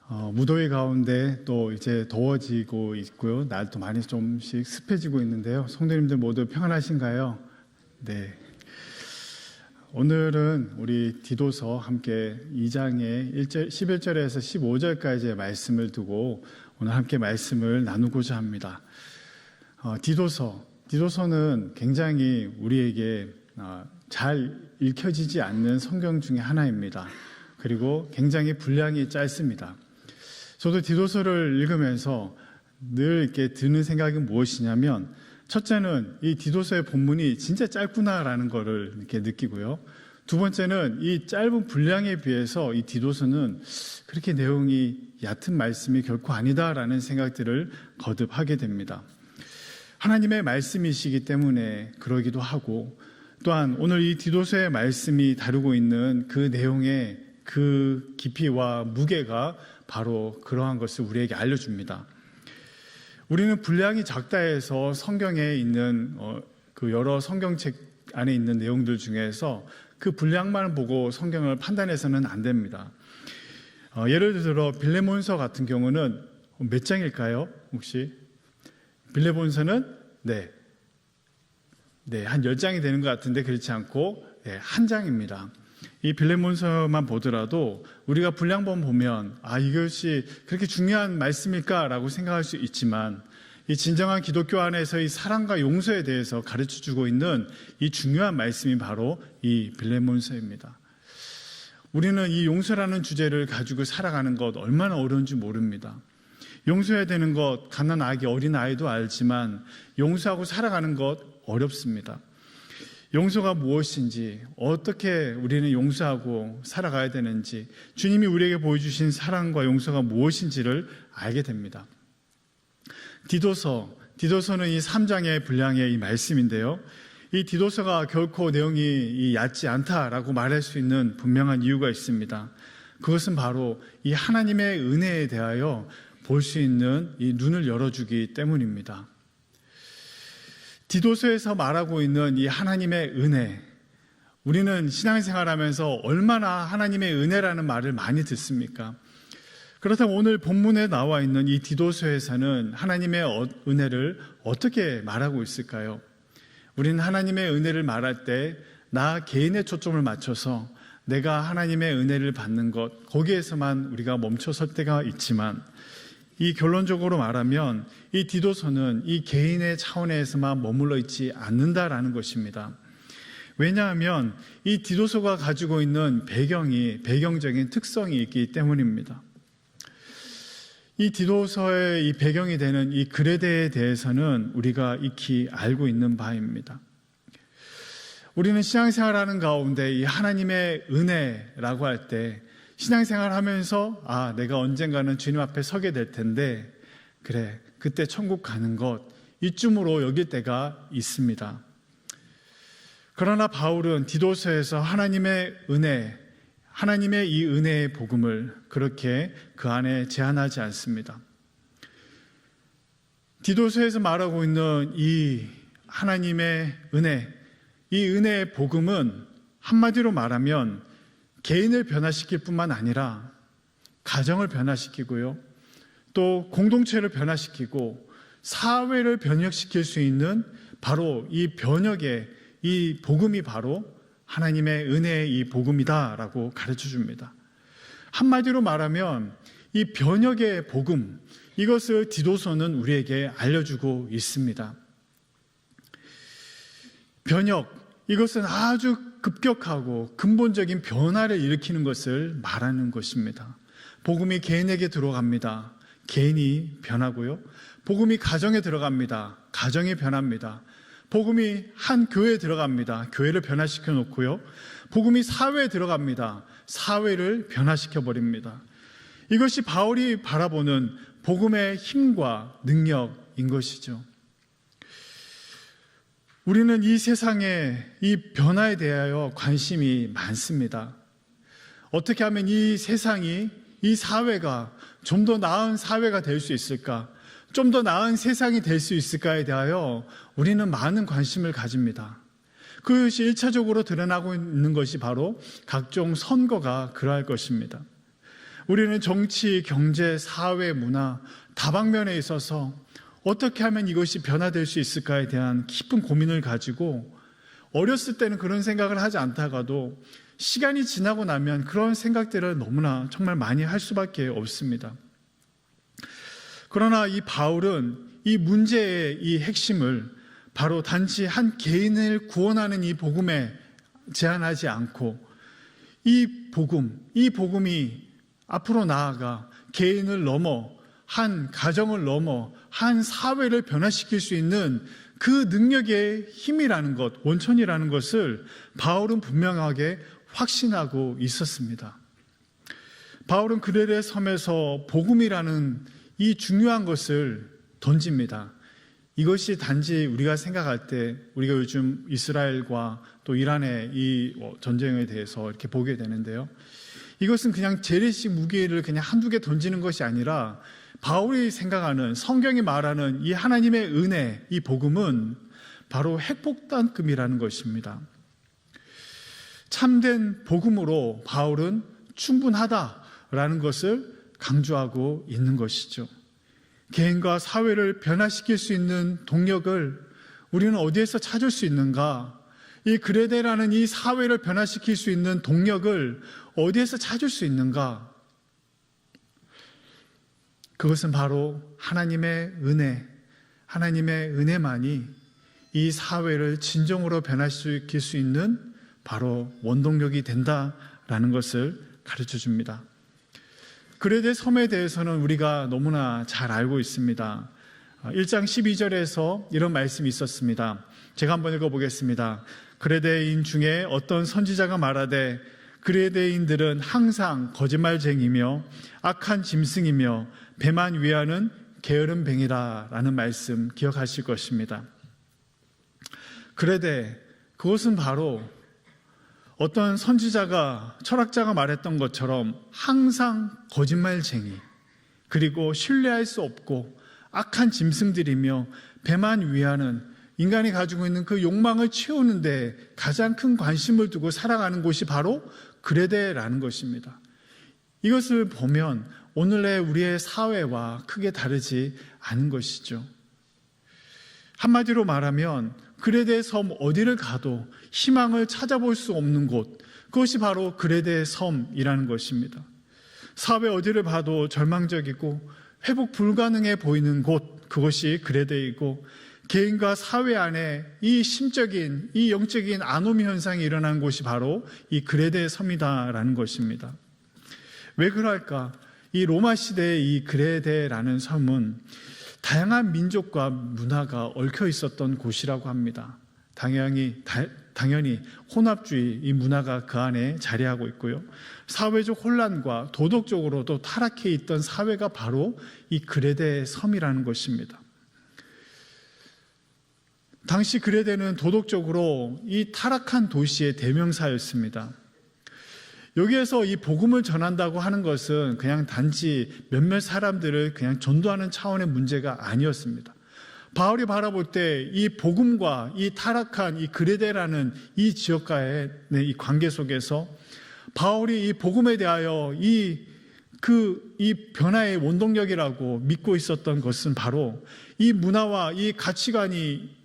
무더위 가운데 또 이제 더워지고 있고요. 날도 많이 좀씩 습해지고 있는데요. 성도님들 모두 평안하신가요? 네. 오늘은 우리 디도서 함께 2장의 11절에서 15절까지의 말씀을 두고 오늘 함께 말씀을 나누고자 합니다. 디도서는 굉장히 우리에게 잘 읽혀지지 않는 성경 중에 하나입니다. 그리고 굉장히 분량이 짧습니다. 저도 디도서를 읽으면서 늘 이렇게 드는 생각이 무엇이냐면, 첫째는 이 디도서의 본문이 진짜 짧구나라는 것을 이렇게 느끼고요. 두 번째는 이 짧은 분량에 비해서 이 디도서는 그렇게 내용이 얕은 말씀이 결코 아니다라는 생각들을 거듭 하게 됩니다. 하나님의 말씀이시기 때문에 그러기도 하고, 또한 오늘 이 디도서의 말씀이 다루고 있는 그 내용의 그 깊이와 무게가 바로 그러한 것을 우리에게 알려줍니다. 우리는 분량이 작다 해서 성경에 있는 그 여러 성경책 안에 있는 내용들 중에서 그 분량만 보고 성경을 판단해서는 안 됩니다. 예를 들어 빌레몬서 같은 경우는 몇 장일까요? 혹시? 빌레몬서는 한 10장이 되는 것 같은데 그렇지 않고 한 장입니다. 이 빌레몬서만 보더라도 우리가 분량본 보면 이것이 그렇게 중요한 말씀일까라고 생각할 수 있지만, 이 진정한 기독교 안에서 이 사랑과 용서에 대해서 가르쳐주고 있는 이 중요한 말씀이 바로 이 빌레몬서입니다. 우리는 이 용서라는 주제를 가지고 살아가는 것 얼마나 어려운지 모릅니다. 용서해야 되는 것, 갓난 아기, 어린 아이도 알지만 용서하고 살아가는 것 어렵습니다. 용서가 무엇인지, 어떻게 우리는 용서하고 살아가야 되는지, 주님이 우리에게 보여주신 사랑과 용서가 무엇인지를 알게 됩니다. 디도서는 이 3장의 분량의 이 말씀인데요. 이 디도서가 결코 내용이 얕지 않다라고 말할 수 있는 분명한 이유가 있습니다. 그것은 바로 이 하나님의 은혜에 대하여 볼 수 있는 이 눈을 열어주기 때문입니다. 디도서에서 말하고 있는 이 하나님의 은혜, 우리는 신앙생활하면서 얼마나 하나님의 은혜라는 말을 많이 듣습니까? 그렇다면 오늘 본문에 나와 있는 이 디도서에서는 하나님의 은혜를 어떻게 말하고 있을까요? 우리는 하나님의 은혜를 말할 때 나 개인의 초점을 맞춰서 내가 하나님의 은혜를 받는 것, 거기에서만 우리가 멈춰설 때가 있지만, 이 결론적으로 말하면 이 디도서는 이 개인의 차원에서만 머물러 있지 않는다라는 것입니다. 왜냐하면 이 디도서가 가지고 있는 배경적인 특성이 있기 때문입니다. 이 디도서의 이 배경이 되는 이 그레데에 대해서는 우리가 익히 알고 있는 바입니다. 우리는 신앙생활하는 가운데 이 하나님의 은혜라고 할 때, 신앙생활 하면서 내가 언젠가는 주님 앞에 서게 될 텐데, 그래, 그때 천국 가는 것, 이쯤으로 여길 때가 있습니다. 그러나 바울은 디도서에서 하나님의 은혜, 하나님의 이 은혜의 복음을 그렇게 그 안에 제한하지 않습니다. 디도서에서 말하고 있는 이 하나님의 은혜, 이 은혜의 복음은 한마디로 말하면 개인을 변화시킬 뿐만 아니라 가정을 변화시키고요, 또 공동체를 변화시키고 사회를 변혁시킬 수 있는 바로 이 변혁의 이 복음이 바로 하나님의 은혜의 이 복음이다라고 가르쳐 줍니다. 한마디로 말하면 이 변혁의 복음, 이것을 디도서는 우리에게 알려주고 있습니다. 변혁, 이것은 아주 급격하고 근본적인 변화를 일으키는 것을 말하는 것입니다. 복음이 개인에게 들어갑니다. 개인이 변하고요. 복음이 가정에 들어갑니다. 가정이 변합니다. 복음이 한 교회에 들어갑니다. 교회를 변화시켜 놓고요. 복음이 사회에 들어갑니다. 사회를 변화시켜 버립니다. 이것이 바울이 바라보는 복음의 힘과 능력인 것이죠. 우리는 이 세상의 이 변화에 대하여 관심이 많습니다. 어떻게 하면 이 세상이, 이 사회가 좀 더 나은 사회가 될 수 있을까? 좀 더 나은 세상이 될 수 있을까에 대하여 우리는 많은 관심을 가집니다. 그것이 1차적으로 드러나고 있는 것이 바로 각종 선거가 그러할 것입니다. 우리는 정치, 경제, 사회, 문화 다방면에 있어서 어떻게 하면 이것이 변화될 수 있을까에 대한 깊은 고민을 가지고 어렸을 때는 그런 생각을 하지 않다가도 시간이 지나고 나면 그런 생각들을 너무나 정말 많이 할 수밖에 없습니다. 그러나 이 바울은 이 문제의 이 핵심을 바로 단지 한 개인을 구원하는 이 복음에 제한하지 않고 이 복음이 앞으로 나아가 개인을 넘어 한 가정을 넘어 한 사회를 변화시킬 수 있는 그 능력의 힘이라는 것, 원천이라는 것을 바울은 분명하게 확신하고 있었습니다. 바울은 그레데 섬에서 복음이라는 이 중요한 것을 던집니다. 이것이 단지 우리가 생각할 때 우리가 요즘 이스라엘과 또 이란의 이 전쟁에 대해서 이렇게 보게 되는데요. 이것은 그냥 재래식 무기를 그냥 한두 개 던지는 것이 아니라 바울이 생각하는 성경이 말하는 이 하나님의 은혜, 이 복음은 바로 핵폭탄급이라는 것입니다. 참된 복음으로 바울은 충분하다라는 것을 강조하고 있는 것이죠. 개인과 사회를 변화시킬 수 있는 동력을 우리는 어디에서 찾을 수 있는가? 이 그레데라는 이 사회를 변화시킬 수 있는 동력을 어디에서 찾을 수 있는가? 그것은 바로 하나님의 은혜만이 이 사회를 진정으로 변화시킬 수 있는 바로 원동력이 된다라는 것을 가르쳐 줍니다. 그레데 섬에 대해서는 우리가 너무나 잘 알고 있습니다. 1장 12절에서 이런 말씀이 있었습니다. 제가 한번 읽어보겠습니다. 그레데인 중에 어떤 선지자가 말하되 그레데인들은 항상 거짓말쟁이며 악한 짐승이며 배만 위하는 게으름뱅이라 라는 말씀 기억하실 것입니다. 그레데, 그것은 바로 어떤 선지자가, 철학자가 말했던 것처럼 항상 거짓말쟁이, 그리고 신뢰할 수 없고 악한 짐승들이며 배만 위하는, 인간이 가지고 있는 그 욕망을 채우는데 가장 큰 관심을 두고 살아가는 곳이 바로 그레데라는 것입니다. 이것을 보면 오늘의 우리의 사회와 크게 다르지 않은 것이죠. 한마디로 말하면 그레데 섬 어디를 가도 희망을 찾아볼 수 없는 곳, 그것이 바로 그레데 섬이라는 것입니다. 사회 어디를 봐도 절망적이고 회복 불가능해 보이는 곳, 그것이 그레데이고, 개인과 사회 안에 이 심적인, 이 영적인 아노미 현상이 일어난 곳이 바로 이 그레데 섬이다라는 것입니다. 왜 그럴까? 이 로마 시대의 이 그레데라는 섬은 다양한 민족과 문화가 얽혀 있었던 곳이라고 합니다. 당연히 혼합주의 이 문화가 그 안에 자리하고 있고요. 사회적 혼란과 도덕적으로도 타락해 있던 사회가 바로 이 그레데 섬이라는 것입니다. 당시 그레데는 도덕적으로 이 타락한 도시의 대명사였습니다. 여기에서 이 복음을 전한다고 하는 것은 그냥 단지 몇몇 사람들을 그냥 전도하는 차원의 문제가 아니었습니다. 바울이 바라볼 때 이 복음과 이 타락한 이 그레데라는 이 지역과의 이 관계 속에서 바울이 이 복음에 대하여 이 변화의 원동력이라고 믿고 있었던 것은 바로 이 문화와 이 가치관이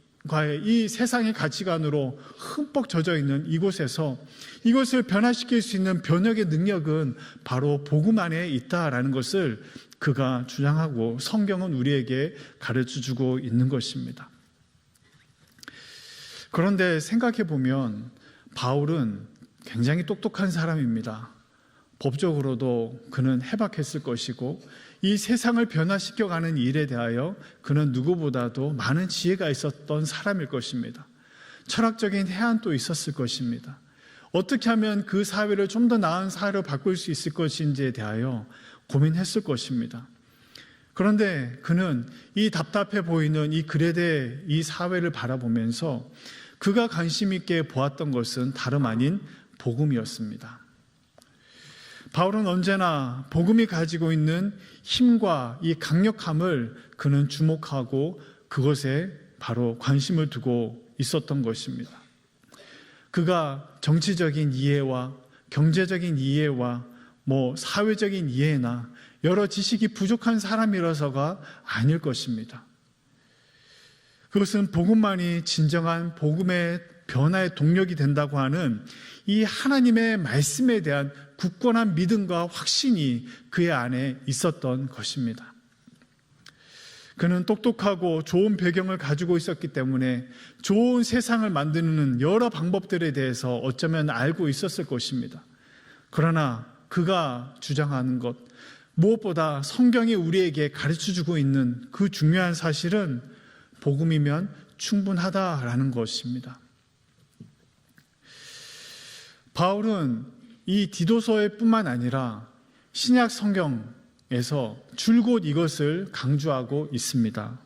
이 세상의 가치관으로 흠뻑 젖어 있는 이곳에서 이것을 변화시킬 수 있는 변혁의 능력은 바로 복음 안에 있다라는 것을 그가 주장하고 성경은 우리에게 가르쳐주고 있는 것입니다. 그런데 생각해 보면 바울은 굉장히 똑똑한 사람입니다. 법적으로도 그는 해박했을 것이고 이 세상을 변화시켜가는 일에 대하여 그는 누구보다도 많은 지혜가 있었던 사람일 것입니다. 철학적인 해안도 있었을 것입니다. 어떻게 하면 그 사회를 좀 더 나은 사회로 바꿀 수 있을 것인지에 대하여 고민했을 것입니다. 그런데 그는 이 답답해 보이는 이 그레데 이 사회를 바라보면서 그가 관심 있게 보았던 것은 다름 아닌 복음이었습니다. 바울은 언제나 복음이 가지고 있는 힘과 이 강력함을 그는 주목하고 그것에 바로 관심을 두고 있었던 것입니다. 그가 정치적인 이해와 경제적인 이해와 사회적인 이해나 여러 지식이 부족한 사람이라서가 아닐 것입니다. 그것은 복음만이 진정한 복음의 변화의 동력이 된다고 하는 이 하나님의 말씀에 대한 굳건한 믿음과 확신이 그의 안에 있었던 것입니다. 그는 똑똑하고 좋은 배경을 가지고 있었기 때문에 좋은 세상을 만드는 여러 방법들에 대해서 어쩌면 알고 있었을 것입니다. 그러나 그가 주장하는 것, 무엇보다 성경이 우리에게 가르쳐주고 있는 그 중요한 사실은 복음이면 충분하다라는 것입니다. 바울은 이 디도서에 뿐만 아니라 신약 성경에서 줄곧 이것을 강조하고 있습니다.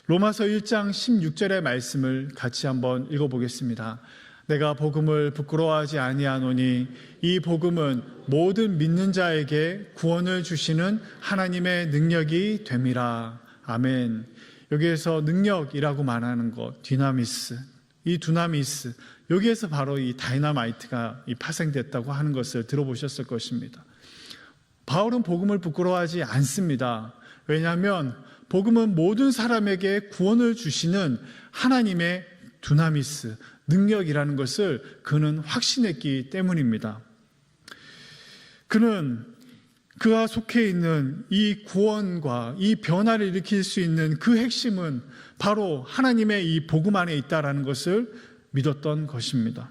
로마서 1장 16절의 말씀을 같이 한번 읽어보겠습니다. 내가 복음을 부끄러워하지 아니하노니 이 복음은 모든 믿는 자에게 구원을 주시는 하나님의 능력이 됨이라. 아멘. 여기에서 능력이라고 말하는 것, 디나미스, 이 두나미스, 여기에서 바로 이 다이나마이트가 파생됐다고 하는 것을 들어보셨을 것입니다. 바울은 복음을 부끄러워하지 않습니다. 왜냐하면 복음은 모든 사람에게 구원을 주시는 하나님의 두나미스, 능력이라는 것을 그는 확신했기 때문입니다. 그는 그가 속해 있는 이 구원과 이 변화를 일으킬 수 있는 그 핵심은 바로 하나님의 이 복음 안에 있다라는 것을 믿었던 것입니다.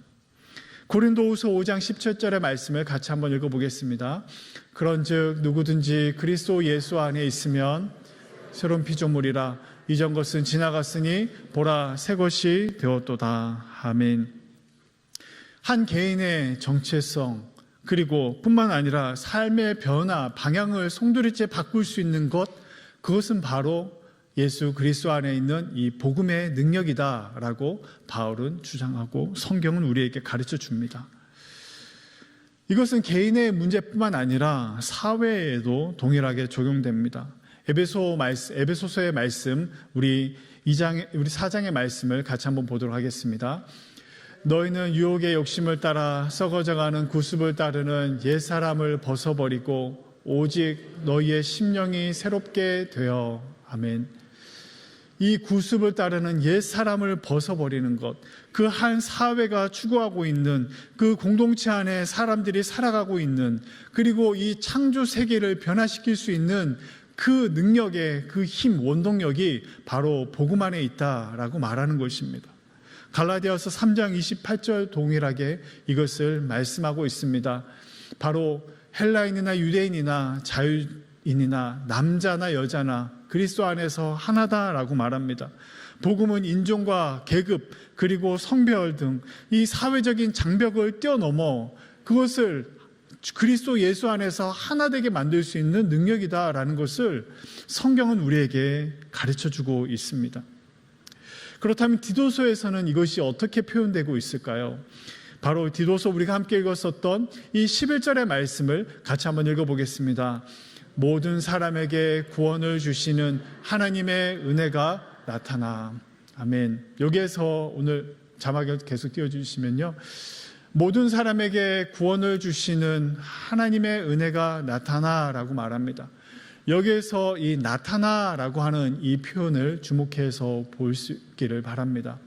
고린도후서 5장 17절의 말씀을 같이 한번 읽어보겠습니다. 그런즉 누구든지 그리스도 예수 안에 있으면 새로운 피조물이라. 이전 것은 지나갔으니 보라 새 것이 되었도다. 아멘. 한 개인의 정체성 그리고 뿐만 아니라 삶의 변화, 방향을 송두리째 바꿀 수 있는 것, 그것은 바로 예수 그리스도 안에 있는 이 복음의 능력이다라고 바울은 주장하고 성경은 우리에게 가르쳐 줍니다. 이것은 개인의 문제뿐만 아니라 사회에도 동일하게 적용됩니다. 에베소서의 말씀, 우리 4장의 말씀을 같이 한번 보도록 하겠습니다. 너희는 유혹의 욕심을 따라 썩어져가는 구습을 따르는 옛사람을 벗어버리고 오직 너희의 심령이 새롭게 되어. 아멘. 이 구습을 따르는 옛사람을 벗어버리는 것, 그 한 사회가 추구하고 있는 그 공동체 안에 사람들이 살아가고 있는, 그리고 이 창조 세계를 변화시킬 수 있는 그 능력의 그 힘, 원동력이 바로 복음 안에 있다라고 말하는 것입니다. 갈라디아서 3장 28절 동일하게 이것을 말씀하고 있습니다. 바로 헬라인이나 유대인이나 자유인이나 남자나 여자나 그리스도 안에서 하나다라고 말합니다. 복음은 인종과 계급 그리고 성별 등 이 사회적인 장벽을 뛰어넘어 그것을 그리스도 예수 안에서 하나 되게 만들 수 있는 능력이다라는 것을 성경은 우리에게 가르쳐주고 있습니다. 그렇다면 디도서에서는 이것이 어떻게 표현되고 있을까요? 바로 디도서 우리가 함께 읽었었던 이 11절의 말씀을 같이 한번 읽어보겠습니다. 모든 사람에게 구원을 주시는 하나님의 은혜가 나타나. 아멘. 여기에서 오늘 자막을 계속 띄워주시면요. 모든 사람에게 구원을 주시는 하나님의 은혜가 나타나라고 말합니다. 여기에서 이 나타나라고 하는 이 표현을 주목해서 볼 수 있기를 바랍니다.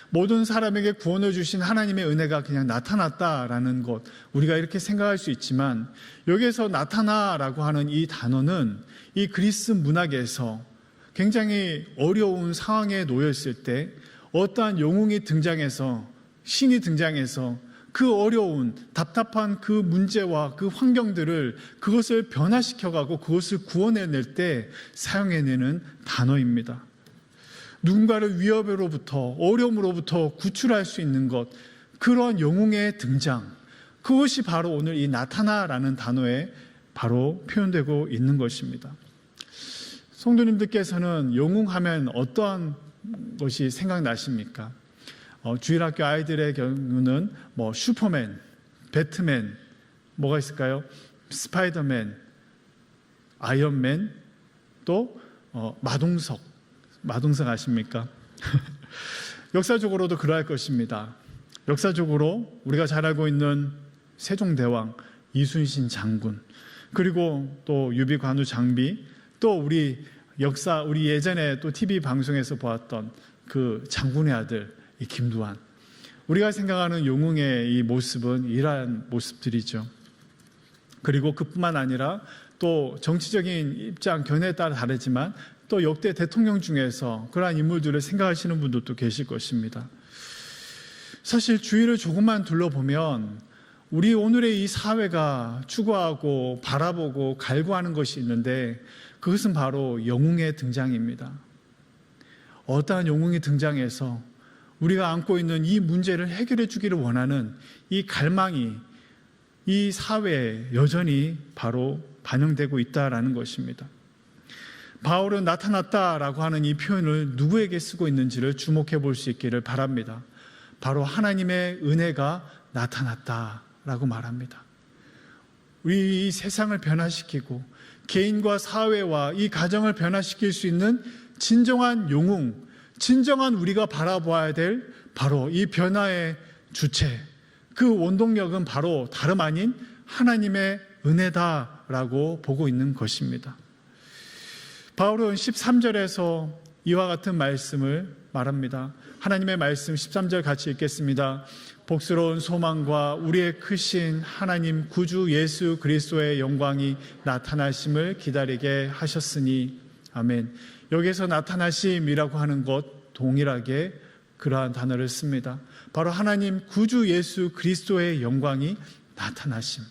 모든 사람에게 구원을 주신 하나님의 은혜가 그냥 나타났다라는 것, 우리가 이렇게 생각할 수 있지만 여기에서 나타나라고 하는 이 단어는 이 그리스 문학에서 굉장히 어려운 상황에 놓여 있을 때 어떠한 영웅이 등장해서, 신이 등장해서 그 어려운 답답한 그 문제와 그 환경들을 그것을 변화시켜가고 그것을 구원해낼 때 사용해내는 단어입니다. 누군가를 위협으로부터, 어려움으로부터 구출할 수 있는 것, 그런 영웅의 등장, 그것이 바로 오늘 이 나타나라는 단어에 바로 표현되고 있는 것입니다. 성도님들께서는 영웅하면 어떠한 것이 생각나십니까? 주일학교 아이들의 경우는 슈퍼맨, 배트맨, 뭐가 있을까요? 스파이더맨, 아이언맨, 또 마동석 아십니까? 역사적으로도 그러할 것입니다. 역사적으로 우리가 잘 알고 있는 세종대왕, 이순신 장군, 그리고 또 유비관우 장비, 또 우리 예전에 또 TV 방송에서 보았던 그 장군의 아들 이 김두한. 우리가 생각하는 영웅의 이 모습은 이러한 모습들이죠. 그리고 그뿐만 아니라 또 정치적인 입장, 견해에 따라 다르지만 또 역대 대통령 중에서 그러한 인물들을 생각하시는 분들도 계실 것입니다. 사실 주위를 조금만 둘러보면 우리 오늘의 이 사회가 추구하고 바라보고 갈구하는 것이 있는데 그것은 바로 영웅의 등장입니다. 어떠한 영웅이 등장해서 우리가 안고 있는 이 문제를 해결해 주기를 원하는 이 갈망이 이 사회에 여전히 바로 반영되고 있다라는 것입니다. 바울은 나타났다라고 하는 이 표현을 누구에게 쓰고 있는지를 주목해 볼 수 있기를 바랍니다. 바로 하나님의 은혜가 나타났다라고 말합니다. 우리 이 세상을 변화시키고 개인과 사회와 이 가정을 변화시킬 수 있는 진정한 영웅, 진정한 우리가 바라보아야 될 바로 이 변화의 주체, 그 원동력은 바로 다름 아닌 하나님의 은혜다라고 보고 있는 것입니다. 바울은 13절에서 이와 같은 말씀을 말합니다. 하나님의 말씀 13절 같이 읽겠습니다. 복스러운 소망과 우리의 크신 하나님 구주 예수 그리스도의 영광이 나타나심을 기다리게 하셨으니 아멘. 여기서 나타나심이라고 하는 것 동일하게 그러한 단어를 씁니다. 바로 하나님 구주 예수 그리스도의 영광이 나타나심.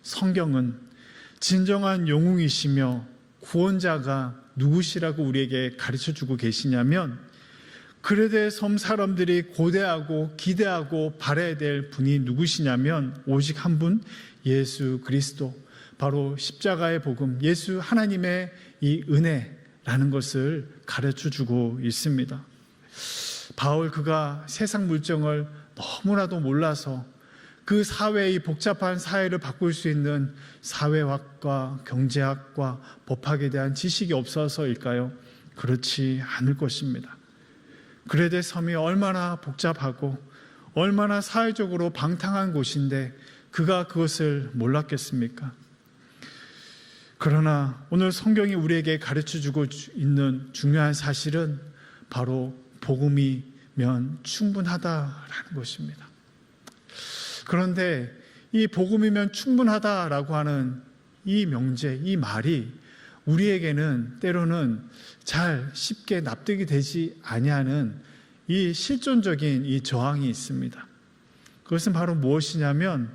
성경은 진정한 영웅이시며 구원자가 누구시라고 우리에게 가르쳐주고 계시냐면 그레데 섬 사람들이 고대하고 기대하고 바라야 될 분이 누구시냐면 오직 한 분, 예수 그리스도, 바로 십자가의 복음, 예수 하나님의 이 은혜라는 것을 가르쳐주고 있습니다. 바울 그가 세상 물정을 너무나도 몰라서 그 사회의 복잡한 사회를 바꿀 수 있는 사회학과 경제학과 법학에 대한 지식이 없어서일까요? 그렇지 않을 것입니다. 그레데 섬이 얼마나 복잡하고 얼마나 사회적으로 방탕한 곳인데 그가 그것을 몰랐겠습니까? 그러나 오늘 성경이 우리에게 가르쳐주고 있는 중요한 사실은 바로 복음이면 충분하다라는 것입니다. 그런데 이 복음이면 충분하다라고 하는 이 명제, 이 말이 우리에게는 때로는 잘 쉽게 납득이 되지 아니하는 이 실존적인 이 저항이 있습니다. 그것은 바로 무엇이냐면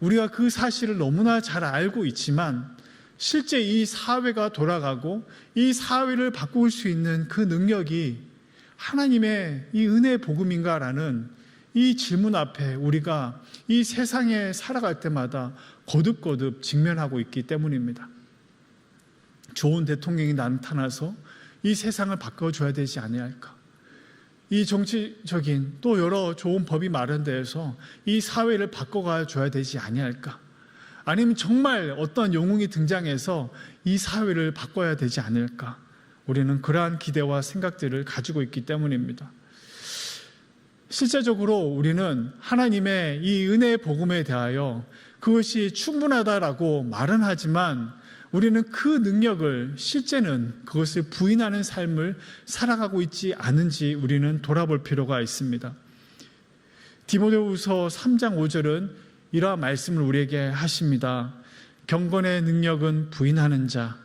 우리가 그 사실을 너무나 잘 알고 있지만 실제 이 사회가 돌아가고 이 사회를 바꿀 수 있는 그 능력이 하나님의 이 은혜의 복음인가라는 이 질문 앞에 우리가 이 세상에 살아갈 때마다 거듭거듭 직면하고 있기 때문입니다. 좋은 대통령이 나타나서 이 세상을 바꿔줘야 되지 아니할까? 이 정치적인 또 여러 좋은 법이 마련되어서 이 사회를 바꿔줘야 되지 아니할까? 아니면 정말 어떤 영웅이 등장해서 이 사회를 바꿔야 되지 않을까? 우리는 그러한 기대와 생각들을 가지고 있기 때문입니다. 실제적으로 우리는 하나님의 이 은혜의 복음에 대하여 그것이 충분하다라고 말은 하지만 우리는 그 능력을 실제는 그것을 부인하는 삶을 살아가고 있지 않은지 우리는 돌아볼 필요가 있습니다. 디모데후서 3장 5절은 이러한 말씀을 우리에게 하십니다. 경건의 능력은 부인하는 자,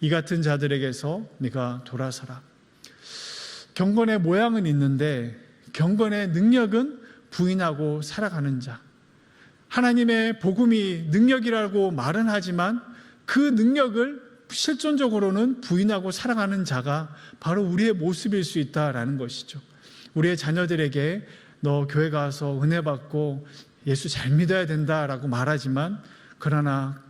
이 같은 자들에게서 네가 돌아서라. 경건의 모양은 있는데 경건의 능력은 부인하고 살아가는 자. 하나님의 복음이 능력이라고 말은 하지만 그 능력을 실존적으로는 부인하고 살아가는 자가 바로 우리의 모습일 수 있다라는 것이죠. 우리의 자녀들에게 너 교회 가서 은혜 받고 예수 잘 믿어야 된다라고 말하지만 그러나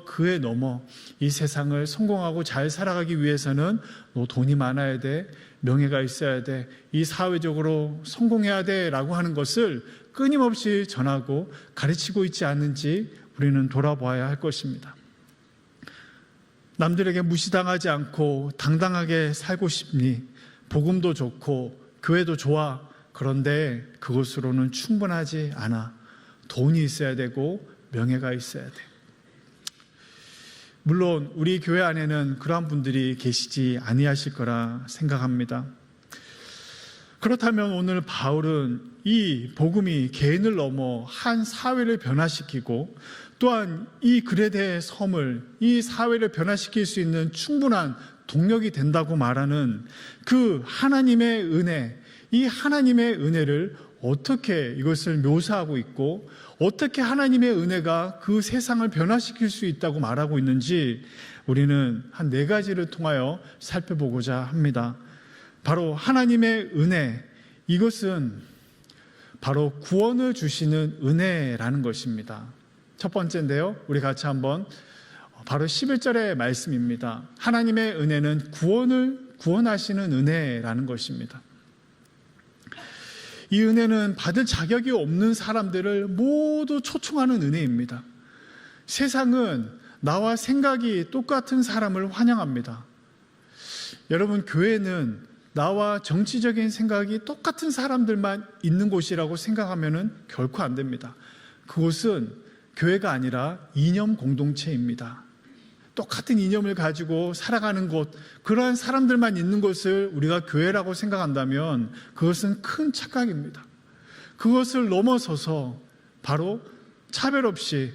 그에 넘어 이 세상을 성공하고 잘 살아가기 위해서는 너 돈이 많아야 돼, 명예가 있어야 돼, 이 사회적으로 성공해야 돼라고 하는 것을 끊임없이 전하고 가르치고 있지 않는지 우리는 돌아봐야 할 것입니다. 남들에게 무시당하지 않고 당당하게 살고 싶니? 복음도 좋고 교회도 좋아. 그런데 그것으로는 충분하지 않아. 돈이 있어야 되고 명예가 있어야 돼. 물론 우리 교회 안에는 그러한 분들이 계시지 아니하실 거라 생각합니다. 그렇다면 오늘 바울은 이 복음이 개인을 넘어 한 사회를 변화시키고 또한 이 그레데 섬을, 이 사회를 변화시킬 수 있는 충분한 동력이 된다고 말하는 그 하나님의 은혜, 이 하나님의 은혜를 어떻게 이것을 묘사하고 있고 어떻게 하나님의 은혜가 그 세상을 변화시킬 수 있다고 말하고 있는지 우리는 한 4가지를 통하여 살펴보고자 합니다. 바로 하나님의 은혜, 이것은 바로 구원을 주시는 은혜라는 것입니다. 첫 번째인데요, 우리 같이 한번 바로 11절의 말씀입니다. 하나님의 은혜는 구원하시는 은혜라는 것입니다. 이 은혜는 받을 자격이 없는 사람들을 모두 초청하는 은혜입니다. 세상은 나와 생각이 똑같은 사람을 환영합니다. 여러분, 교회는 나와 정치적인 생각이 똑같은 사람들만 있는 곳이라고 생각하면 결코 안 됩니다. 그곳은 교회가 아니라 이념 공동체입니다. 똑같은 이념을 가지고 살아가는 곳, 그러한 사람들만 있는 곳을 우리가 교회라고 생각한다면 그것은 큰 착각입니다. 그것을 넘어서서 바로 차별 없이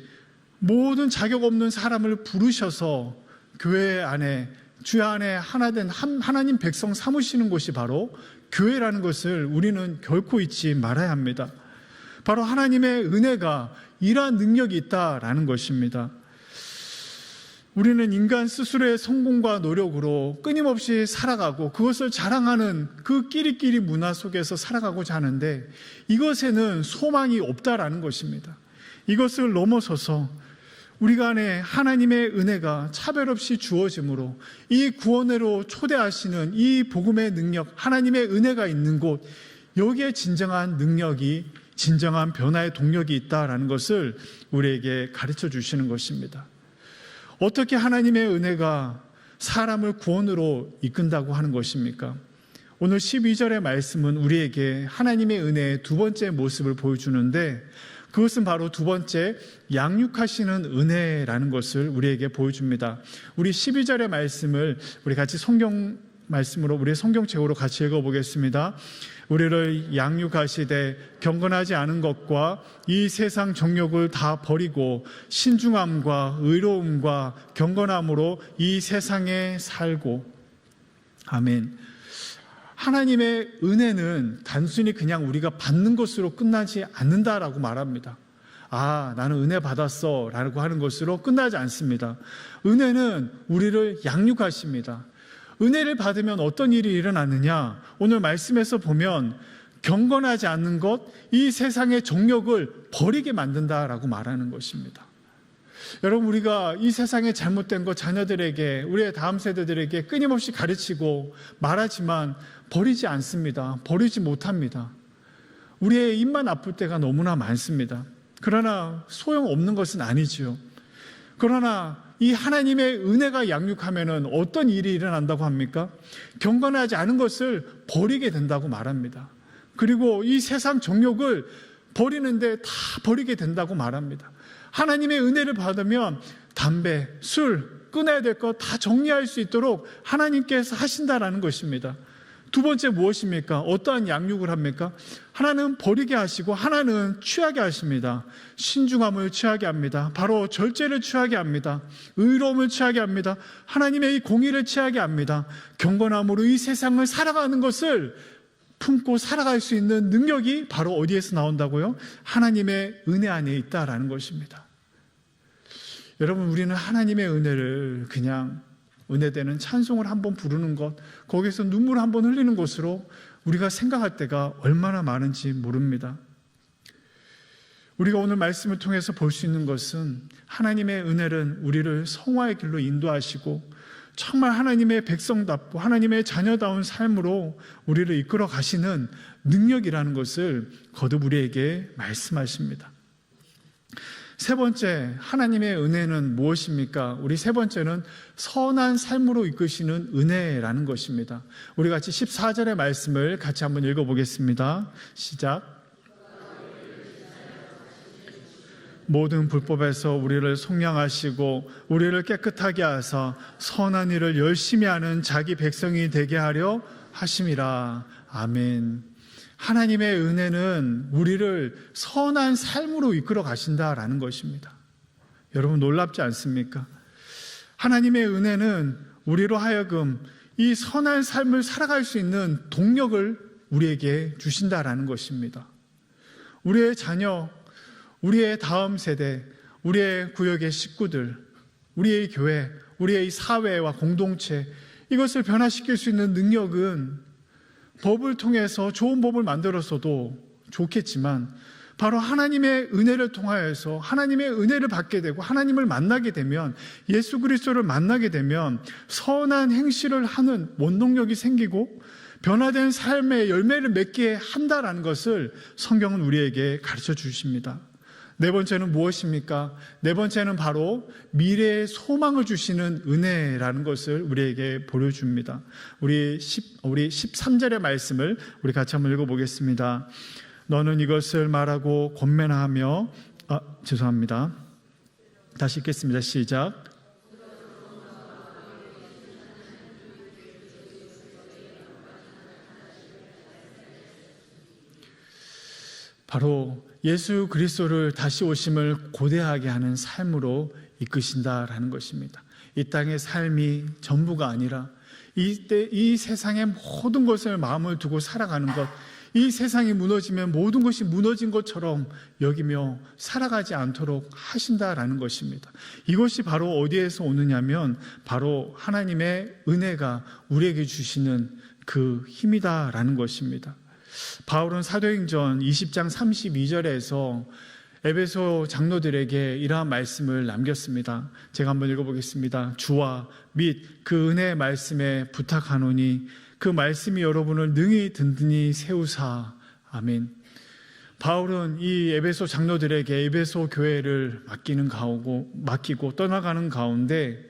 모든 자격 없는 사람을 부르셔서 교회 안에, 주 안에 하나 된 하나님 백성 삼으시는 곳이 바로 교회라는 것을 우리는 결코 잊지 말아야 합니다. 바로 하나님의 은혜가 이러한 능력이 있다라는 것입니다. 우리는 인간 스스로의 성공과 노력으로 끊임없이 살아가고 그것을 자랑하는 그 끼리끼리 문화 속에서 살아가고자 하는데 이것에는 소망이 없다라는 것입니다. 이것을 넘어서서 우리가 안에 하나님의 은혜가 차별 없이 주어짐으로 이 구원으로 초대하시는 이 복음의 능력, 하나님의 은혜가 있는 곳, 여기에 진정한 능력이, 진정한 변화의 동력이 있다라는 것을 우리에게 가르쳐 주시는 것입니다. 어떻게 하나님의 은혜가 사람을 구원으로 이끈다고 하는 것입니까? 오늘 12절의 말씀은 우리에게 하나님의 은혜의 두 번째 모습을 보여주는데 그것은 바로 두 번째 양육하시는 은혜라는 것을 우리에게 보여줍니다. 우리 12절의 말씀을 우리 같이 성경 말씀으로 우리의 성경책으로 같이 읽어보겠습니다. 우리를 양육하시되 경건하지 않은 것과 이 세상 정욕을 다 버리고 신중함과 의로움과 경건함으로 이 세상에 살고. 아멘. 하나님의 은혜는 단순히 그냥 우리가 받는 것으로 끝나지 않는다라고 말합니다. 나는 은혜 받았어 라고 하는 것으로 끝나지 않습니다. 은혜는 우리를 양육하십니다. 은혜를 받으면 어떤 일이 일어나느냐? 오늘 말씀에서 보면 경건하지 않는 것, 이 세상의 정욕을 버리게 만든다라고 말하는 것입니다. 여러분, 우리가 이 세상의 잘못된 것 자녀들에게, 우리의 다음 세대들에게 끊임없이 가르치고 말하지만 버리지 않습니다. 버리지 못합니다. 우리의 입만 아플 때가 너무나 많습니다. 그러나 소용없는 것은 아니지요. 그러나 이 하나님의 은혜가 양육하면은 어떤 일이 일어난다고 합니까? 경건하지 않은 것을 버리게 된다고 말합니다. 그리고 이 세상 정욕을 버리는데 다 버리게 된다고 말합니다. 하나님의 은혜를 받으면 담배, 술, 끊어야 될 것 다 정리할 수 있도록 하나님께서 하신다라는 것입니다. 두 번째 무엇입니까? 어떠한 양육을 합니까? 하나는 버리게 하시고 하나는 취하게 하십니다. 신중함을 취하게 합니다. 바로 절제를 취하게 합니다. 의로움을 취하게 합니다. 하나님의 이 공의를 취하게 합니다. 경건함으로 이 세상을 살아가는 것을 품고 살아갈 수 있는 능력이 바로 어디에서 나온다고요? 하나님의 은혜 안에 있다라는 것입니다. 여러분, 우리는 하나님의 은혜를 그냥 은혜되는 찬송을 한번 부르는 것, 거기서 눈물 한번 흘리는 것으로 우리가 생각할 때가 얼마나 많은지 모릅니다. 우리가 오늘 말씀을 통해서 볼 수 있는 것은 하나님의 은혜는 우리를 성화의 길로 인도하시고 정말 하나님의 백성답고 하나님의 자녀다운 삶으로 우리를 이끌어 가시는 능력이라는 것을 거듭 우리에게 말씀하십니다. 세 번째, 하나님의 은혜는 무엇입니까? 우리 세 번째는 선한 삶으로 이끄시는 은혜라는 것입니다. 우리 같이 14절의 말씀을 같이 한번 읽어보겠습니다. 시작. 모든 불법에서 우리를 속량하시고 우리를 깨끗하게 하사 선한 일을 열심히 하는 자기 백성이 되게 하려 하심이라. 아멘. 하나님의 은혜는 우리를 선한 삶으로 이끌어 가신다라는 것입니다. 여러분 놀랍지 않습니까? 하나님의 은혜는 우리로 하여금 이 선한 삶을 살아갈 수 있는 동력을 우리에게 주신다라는 것입니다. 우리의 자녀, 우리의 다음 세대, 우리의 구역의 식구들, 우리의 교회, 우리의 사회와 공동체, 이것을 변화시킬 수 있는 능력은 법을 통해서 좋은 법을 만들었어도 좋겠지만 바로 하나님의 은혜를 통하여서 하나님의 은혜를 받게 되고 하나님을 만나게 되면, 예수 그리스도를 만나게 되면 선한 행실을 하는 원동력이 생기고 변화된 삶의 열매를 맺게 한다라는 것을 성경은 우리에게 가르쳐 주십니다. 네 번째는 무엇입니까? 네 번째는 바로 미래의 소망을 주시는 은혜라는 것을 우리에게 보여줍니다. 우리 13절의 말씀을 우리 같이 한번 읽어보겠습니다. 너는 이것을 말하고 권면하며 죄송합니다. 다시 읽겠습니다. 시작. 바로 예수 그리스도를 다시 오심을 고대하게 하는 삶으로 이끄신다라는 것입니다. 이 땅의 삶이 전부가 아니라 이 세상의 모든 것을 마음을 두고 살아가는 것, 이 세상이 무너지면 모든 것이 무너진 것처럼 여기며 살아가지 않도록 하신다라는 것입니다. 이것이 바로 어디에서 오느냐면 바로 하나님의 은혜가 우리에게 주시는 그 힘이다라는 것입니다. 바울은 사도행전 20장 32절에서 에베소 장로들에게 이러한 말씀을 남겼습니다. 제가 한번 읽어보겠습니다. 주와 및 그 은혜의 말씀에 부탁하노니 그 말씀이 여러분을 능히 든든히 세우사. 아멘. 바울은 이 에베소 장로들에게 에베소 교회를 맡기고 떠나가는 가운데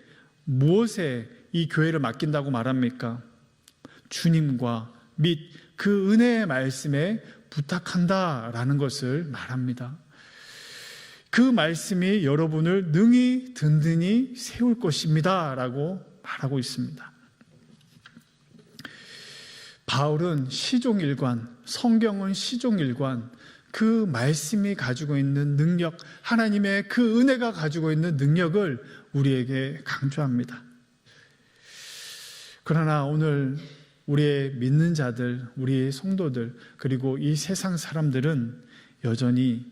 무엇에 이 교회를 맡긴다고 말합니까? 주님과 및 그 은혜의 말씀에 부탁한다라는 것을 말합니다. 그 말씀이 여러분을 능히 든든히 세울 것입니다 라고 말하고 있습니다. 바울은 시종일관, 성경은 시종일관, 그 말씀이 가지고 있는 능력, 하나님의 그 은혜가 가지고 있는 능력을 우리에게 강조합니다. 그러나 오늘 우리의 믿는 자들, 우리의 성도들, 그리고 이 세상 사람들은 여전히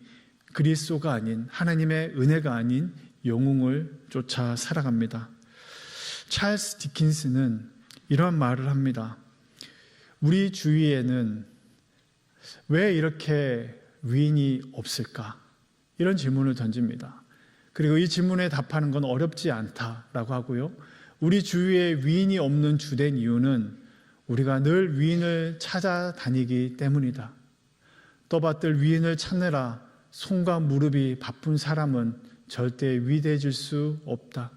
그리스도가 아닌, 하나님의 은혜가 아닌 영웅을 쫓아 살아갑니다. 찰스 디킨스는 이런 말을 합니다. 우리 주위에는 왜 이렇게 위인이 없을까? 이런 질문을 던집니다. 그리고 이 질문에 답하는 건 어렵지 않다라고 하고요. 우리 주위에 위인이 없는 주된 이유는 우리가 늘 위인을 찾아다니기 때문이다. 떠받들 위인을 찾느라 손과 무릎이 바쁜 사람은 절대 위대해질 수 없다.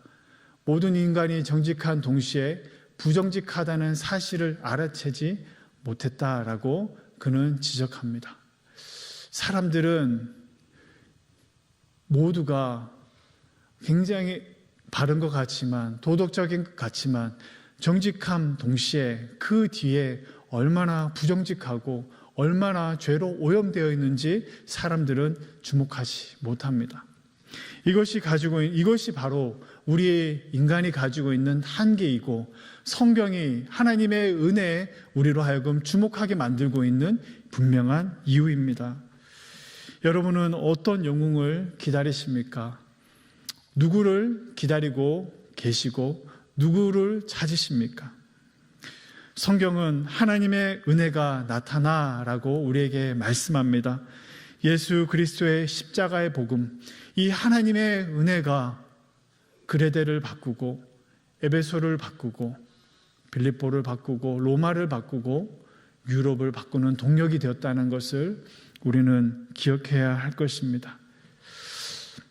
모든 인간이 정직한 동시에 부정직하다는 사실을 알아채지 못했다라고 그는 지적합니다. 사람들은 모두가 굉장히 바른 것 같지만, 도덕적인 것 같지만 정직함 동시에 그 뒤에 얼마나 부정직하고 얼마나 죄로 오염되어 있는지 사람들은 주목하지 못합니다. 이것이 바로 우리의 인간이 가지고 있는 한계이고 성경이 하나님의 은혜에 우리로 하여금 주목하게 만들고 있는 분명한 이유입니다. 여러분은 어떤 영웅을 기다리십니까? 누구를 기다리고 계시고 누구를 찾으십니까? 성경은 하나님의 은혜가 나타나라고 우리에게 말씀합니다. 예수 그리스도의 십자가의 복음, 이 하나님의 은혜가 그레데를 바꾸고 에베소를 바꾸고 빌립보를 바꾸고 로마를 바꾸고 유럽을 바꾸는 동력이 되었다는 것을 우리는 기억해야 할 것입니다.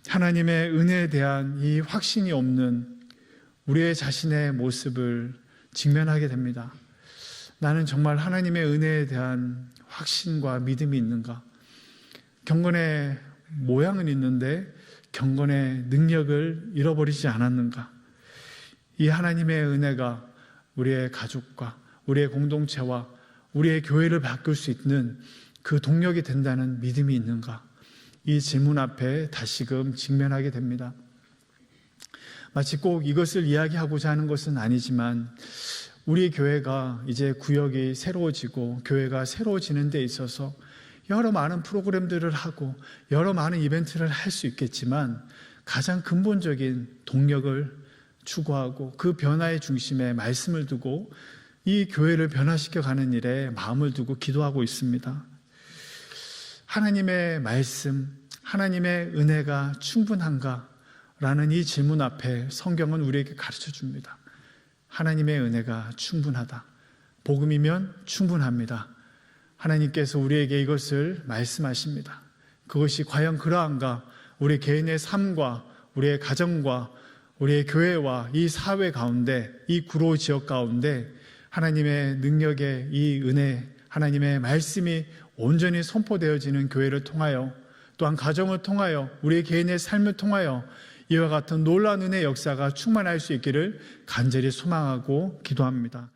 하나님의 은혜에 대한 이 확신이 없는 우리의 자신의 모습을 직면하게 됩니다. 나는 정말 하나님의 은혜에 대한 확신과 믿음이 있는가? 경건의 모양은 있는데 경건의 능력을 잃어버리지 않았는가? 이 하나님의 은혜가 우리의 가족과 우리의 공동체와 우리의 교회를 바꿀 수 있는 그 동력이 된다는 믿음이 있는가? 이 질문 앞에 다시금 직면하게 됩니다. 마치 꼭 이것을 이야기하고자 하는 것은 아니지만 우리 교회가 이제 구역이 새로워지고 교회가 새로워지는 데 있어서 여러 많은 프로그램들을 하고 여러 많은 이벤트를 할 수 있겠지만 가장 근본적인 동력을 추구하고 그 변화의 중심에 말씀을 두고 이 교회를 변화시켜 가는 일에 마음을 두고 기도하고 있습니다. 하나님의 말씀, 하나님의 은혜가 충분한가? 라는 이 질문 앞에 성경은 우리에게 가르쳐 줍니다. 하나님의 은혜가 충분하다. 복음이면 충분합니다. 하나님께서 우리에게 이것을 말씀하십니다. 그것이 과연 그러한가? 우리 개인의 삶과 우리의 가정과 우리의 교회와 이 사회 가운데, 이 구로 지역 가운데 하나님의 능력의 이 은혜, 하나님의 말씀이 온전히 선포되어지는 교회를 통하여, 또한 가정을 통하여, 우리의 개인의 삶을 통하여 이와 같은 놀라운 은혜의 역사가 충만할 수 있기를 간절히 소망하고 기도합니다.